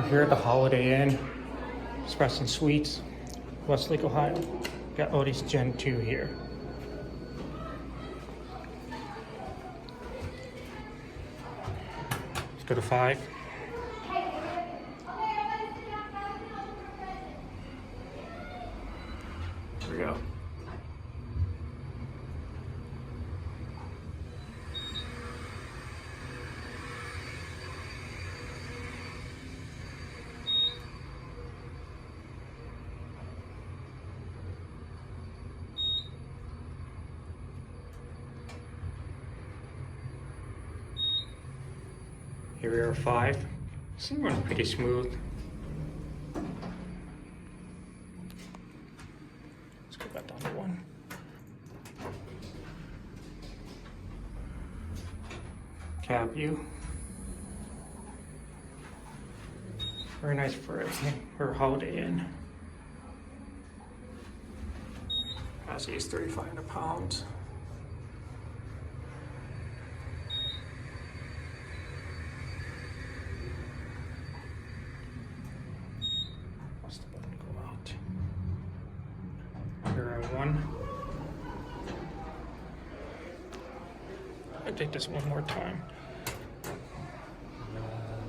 We're here at the Holiday Inn, Express and Suites, Westlake, Ohio. Got Otis Gen2 here. Let's go to 5. Here we go. Here we are 5. Seems running pretty smooth. Let's go back down to 1. Cab view. Very nice for a Holiday Inn. Capacity is 3,500 pounds. The button go out. Here are 1. I take this one more time.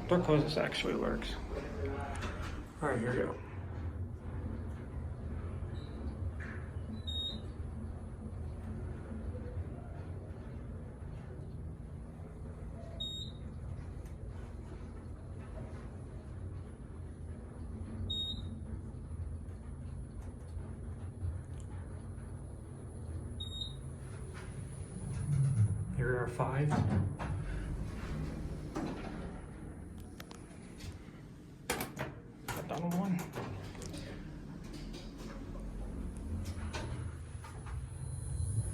Door closes actually works. Alright, here we go. Here are 5. Got down to 1.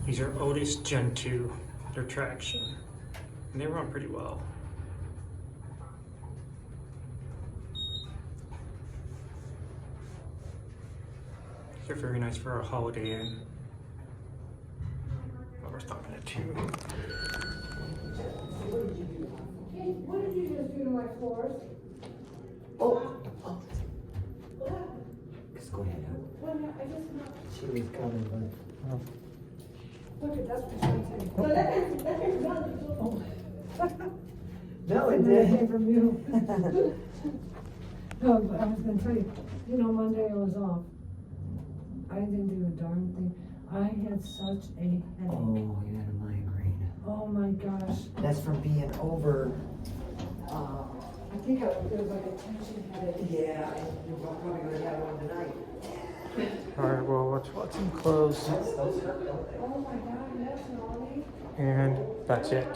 These are Otis Gen2. They're traction. And they run pretty well. They're very nice for a Holiday Inn. Oh, we're stopping at 2. What did you just do to my floors? Oh. Just go ahead, huh? Well, no, I just, She was coming, but. Oh. look at that's what I'm saying. So that is not. No, it That did. came from you. No, but I was gonna tell you, Monday I was off. I didn't do a darn thing. I had such a headache. Oh, you had a migraine. Oh my gosh. That's from being over. I think there was like a tension headache. Yeah, and you're probably gonna have one tonight. Alright, well, let's watch them close. Those hurt, don't they? Oh my God, yes, Molly. And that's it.